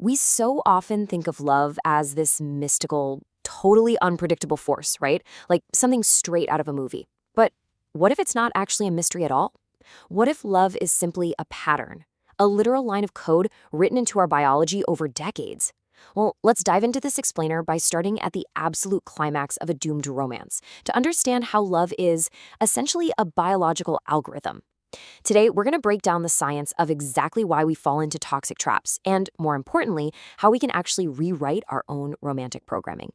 We so often think of love as this mystical, totally unpredictable force, right? Like something straight out of a movie. But what if it's not actually a mystery at all? What if love is simply a pattern, a literal line of code written into our biology over decades? Well, let's dive into this explainer by starting at the absolute climax of a doomed romance to understand how love is essentially a biological algorithm. Today, we're going to break down the science of exactly why we fall into toxic traps and, more importantly, how we can actually rewrite our own romantic programming.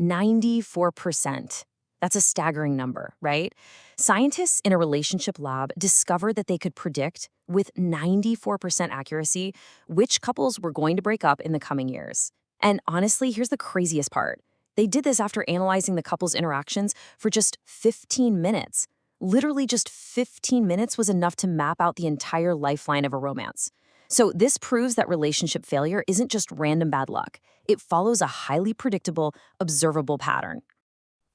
94%. That's a staggering number, right? Scientists in a relationship lab discovered that they could predict, with 94% accuracy, which couples were going to break up in the coming years. And honestly, here's the craziest part. They did this after analyzing the couple's interactions for just 15 minutes. Literally just 15 minutes was enough to map out the entire lifeline of a romance. So this proves that relationship failure isn't just random bad luck. It follows a highly predictable, observable pattern.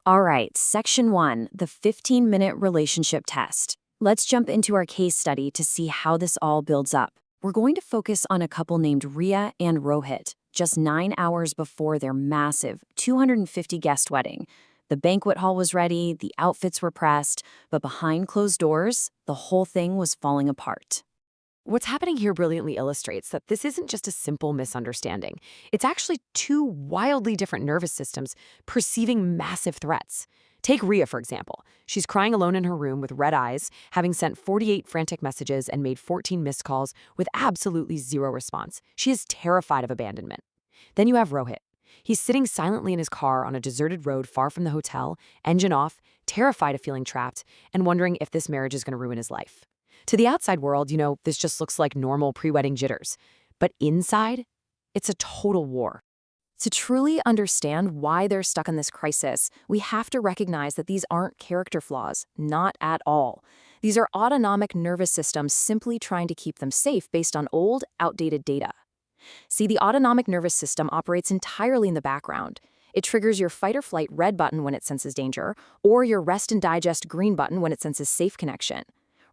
All right, Section 1, the 15-minute relationship test. Let's jump into our case study to see how this all builds up. We're going to focus on a couple named Ria and Rohit, just 9 hours before their massive 250-guest wedding. The banquet hall was ready, the outfits were pressed, but behind closed doors, the whole thing was falling apart. What's happening here brilliantly illustrates that this isn't just a simple misunderstanding. It's actually two wildly different nervous systems perceiving massive threats. Take Ria, for example. She's crying alone in her room with red eyes, having sent 48 frantic messages and made 14 missed calls with absolutely zero response. She is terrified of abandonment. Then you have Rohit. He's sitting silently in his car on a deserted road far from the hotel, engine off, terrified of feeling trapped, and wondering if this marriage is going to ruin his life. To the outside world, this just looks like normal pre-wedding jitters. But inside, it's a total war. To truly understand why they're stuck in this crisis, we have to recognize that these aren't character flaws, not at all. These are autonomic nervous systems simply trying to keep them safe based on old, outdated data. See, the autonomic nervous system operates entirely in the background. It triggers your fight or flight red button when it senses danger, or your rest and digest green button when it senses safe connection.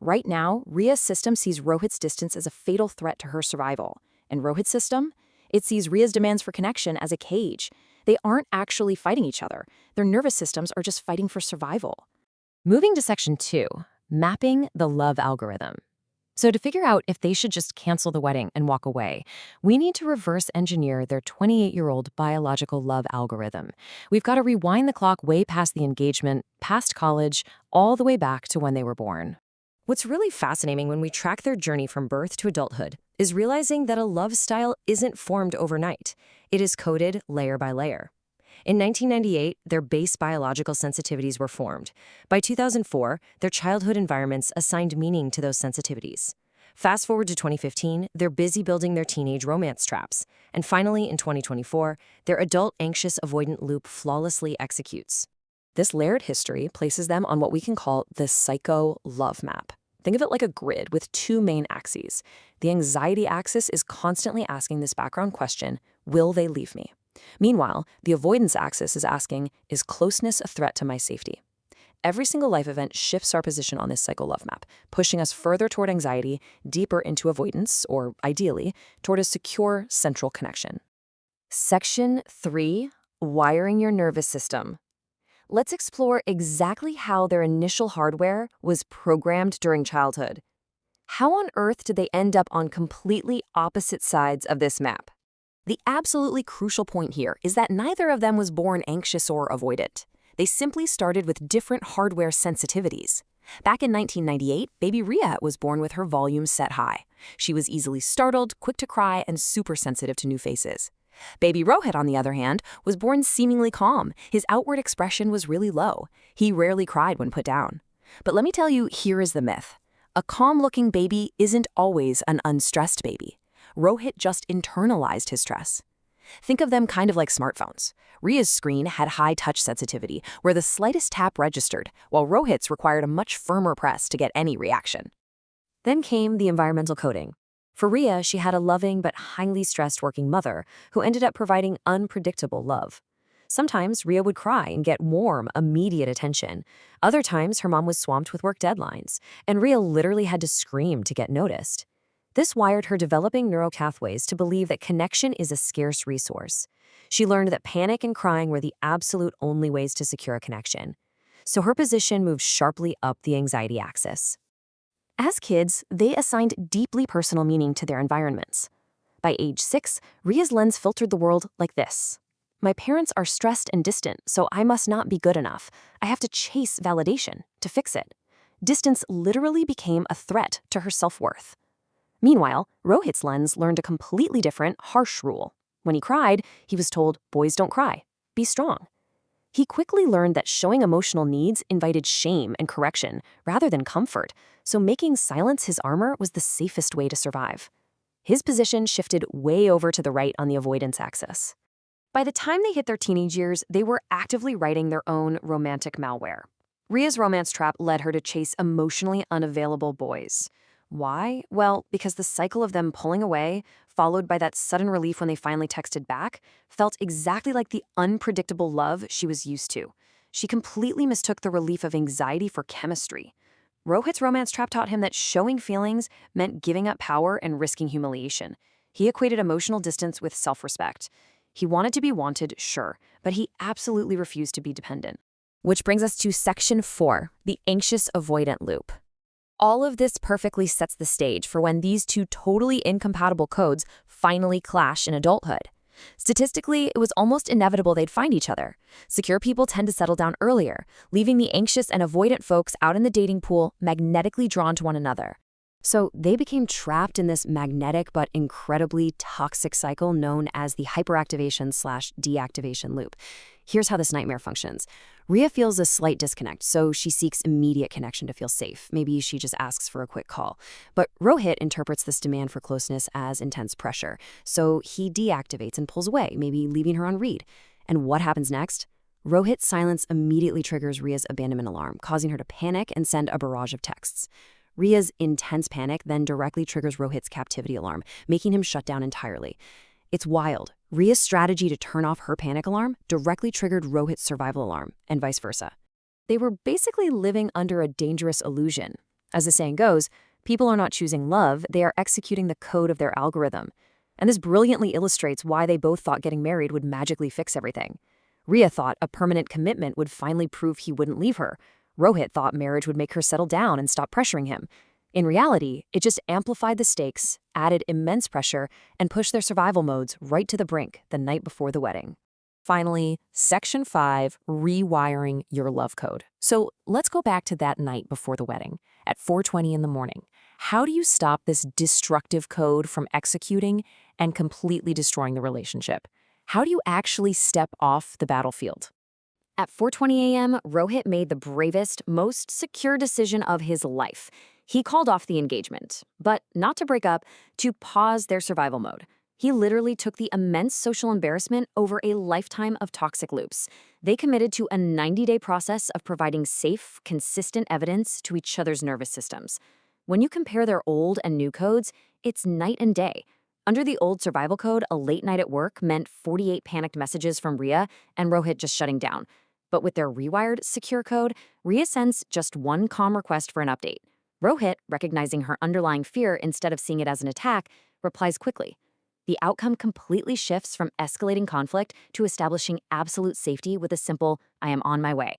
Right now, Ria's system sees Rohit's distance as a fatal threat to her survival. And Rohit's system? It sees Ria's demands for connection as a cage. They aren't actually fighting each other. Their nervous systems are just fighting for survival. Moving to Section 2, mapping the love algorithm. So to figure out if they should just cancel the wedding and walk away, we need to reverse engineer their 28-year-old biological love algorithm. We've got to rewind the clock way past the engagement, past college, all the way back to when they were born. What's really fascinating when we track their journey from birth to adulthood is realizing that a love style isn't formed overnight. It is coded layer by layer. In 1998, their base biological sensitivities were formed. By 2004, their childhood environments assigned meaning to those sensitivities. Fast forward to 2015, they're busy building their teenage romance traps. And finally, in 2024, their adult anxious-avoidant loop flawlessly executes. This layered history places them on what we can call the psycho-love map. Think of it like a grid with two main axes. The anxiety axis is constantly asking this background question, will they leave me? Meanwhile, the avoidance axis is asking, is closeness a threat to my safety? Every single life event shifts our position on this psycho-love map, pushing us further toward anxiety, deeper into avoidance, or ideally, toward a secure central connection. Section 3, wiring your nervous system. Let's explore exactly how their initial hardware was programmed during childhood. How on earth did they end up on completely opposite sides of this map? The absolutely crucial point here is that neither of them was born anxious or avoidant. They simply started with different hardware sensitivities. Back in 1998, baby Ria was born with her volume set high. She was easily startled, quick to cry, and super sensitive to new faces. Baby Rohit, on the other hand, was born seemingly calm. His outward expression was really low. He rarely cried when put down. But let me tell you, here is the myth. A calm-looking baby isn't always an unstressed baby. Rohit just internalized his stress. Think of them kind of like smartphones. Ria's screen had high touch sensitivity, where the slightest tap registered, while Rohit's required a much firmer press to get any reaction. Then came the environmental coding. For Ria, she had a loving but highly stressed working mother who ended up providing unpredictable love. Sometimes Ria would cry and get warm, immediate attention. Other times, her mom was swamped with work deadlines, and Ria literally had to scream to get noticed. This wired her developing neural pathways to believe that connection is a scarce resource. She learned that panic and crying were the absolute only ways to secure a connection. So her position moved sharply up the anxiety axis. As kids, they assigned deeply personal meaning to their environments. By age 6, Ria's lens filtered the world like this. My parents are stressed and distant, so I must not be good enough. I have to chase validation to fix it. Distance literally became a threat to her self-worth. Meanwhile, Rohit's lens learned a completely different, harsh rule. When he cried, he was told, boys don't cry, be strong. He quickly learned that showing emotional needs invited shame and correction rather than comfort, so making silence his armor was the safest way to survive. His position shifted way over to the right on the avoidance axis. By the time they hit their teenage years, they were actively writing their own romantic malware. Ria's romance trap led her to chase emotionally unavailable boys. Why? Well, because the cycle of them pulling away, followed by that sudden relief when they finally texted back, felt exactly like the unpredictable love she was used to. She completely mistook the relief of anxiety for chemistry. Rohit's romance trap taught him that showing feelings meant giving up power and risking humiliation. He equated emotional distance with self-respect. He wanted to be wanted, sure, but he absolutely refused to be dependent. Which brings us to Section 4, the Anxious-Avoidant Loop. All of this perfectly sets the stage for when these two totally incompatible codes finally clash in adulthood. Statistically, it was almost inevitable they'd find each other. Secure people tend to settle down earlier, leaving the anxious and avoidant folks out in the dating pool magnetically drawn to one another. So they became trapped in this magnetic but incredibly toxic cycle known as the hyperactivation/deactivation loop. Here's how this nightmare functions. Ria feels a slight disconnect, so she seeks immediate connection to feel safe. Maybe she just asks for a quick call. But Rohit interprets this demand for closeness as intense pressure, so he deactivates and pulls away, maybe leaving her on read. And what happens next? Rohit's silence immediately triggers Ria's abandonment alarm, causing her to panic and send a barrage of texts. Ria's intense panic then directly triggers Rohit's captivity alarm, making him shut down entirely. It's wild. Ria's strategy to turn off her panic alarm directly triggered Rohit's survival alarm, and vice versa. They were basically living under a dangerous illusion. As the saying goes, people are not choosing love, they are executing the code of their algorithm. And this brilliantly illustrates why they both thought getting married would magically fix everything. Ria thought a permanent commitment would finally prove he wouldn't leave her. Rohit thought marriage would make her settle down and stop pressuring him. In reality, it just amplified the stakes, added immense pressure, and pushed their survival modes right to the brink the night before the wedding. Finally, Section 5, rewiring your love code. So let's go back to that night before the wedding, at 4:20 in the morning. How do you stop this destructive code from executing and completely destroying the relationship? How do you actually step off the battlefield? At 4:20 a.m., Rohit made the bravest, most secure decision of his life. He called off the engagement, but not to break up, to pause their survival mode. He literally took the immense social embarrassment over a lifetime of toxic loops. They committed to a 90-day process of providing safe, consistent evidence to each other's nervous systems. When you compare their old and new codes, it's night and day. Under the old survival code, a late night at work meant 48 panicked messages from Ria and Rohit just shutting down. But with their rewired secure code, Ria sends just one calm request for an update. Rohit, recognizing her underlying fear instead of seeing it as an attack, replies quickly. The outcome completely shifts from escalating conflict to establishing absolute safety with a simple, I am on my way.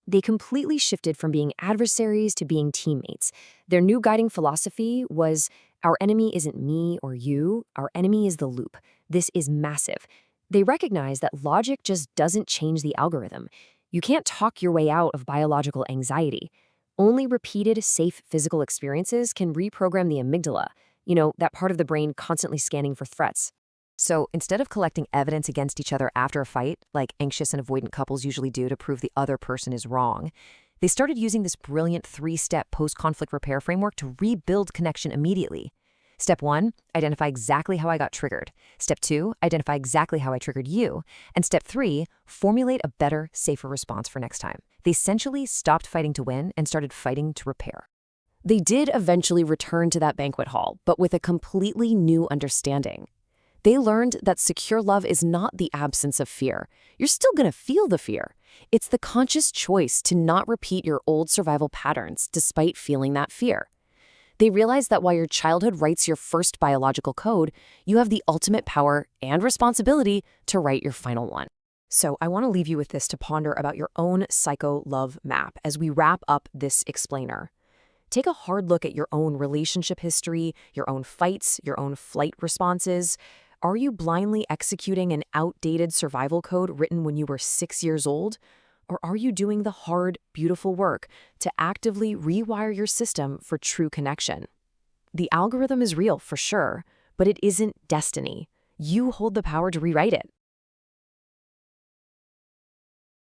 They completely shifted from being adversaries to being teammates. Their new guiding philosophy was, our enemy isn't me or you, our enemy is the loop. This is massive. They recognize that logic just doesn't change the algorithm. You can't talk your way out of biological anxiety. Only repeated, safe physical experiences can reprogram the amygdala, that part of the brain constantly scanning for threats. So instead of collecting evidence against each other after a fight, like anxious and avoidant couples usually do to prove the other person is wrong, they started using this brilliant 3-step post-conflict repair framework to rebuild connection immediately. Step 1, identify exactly how I got triggered. Step 2, identify exactly how I triggered you. And step 3, formulate a better, safer response for next time. They essentially stopped fighting to win and started fighting to repair. They did eventually return to that banquet hall, but with a completely new understanding. They learned that secure love is not the absence of fear. You're still going to feel the fear. It's the conscious choice to not repeat your old survival patterns despite feeling that fear. They realize that while your childhood writes your first biological code, you have the ultimate power and responsibility to write your final one. So I want to leave you with this to ponder about your own psycho-love map as we wrap up this explainer. Take a hard look at your own relationship history, your own fights, your own flight responses. Are you blindly executing an outdated survival code written when you were 6 years old? Or are you doing the hard, beautiful work to actively rewire your system for true connection? The algorithm is real, for sure, but it isn't destiny. You hold the power to rewrite it.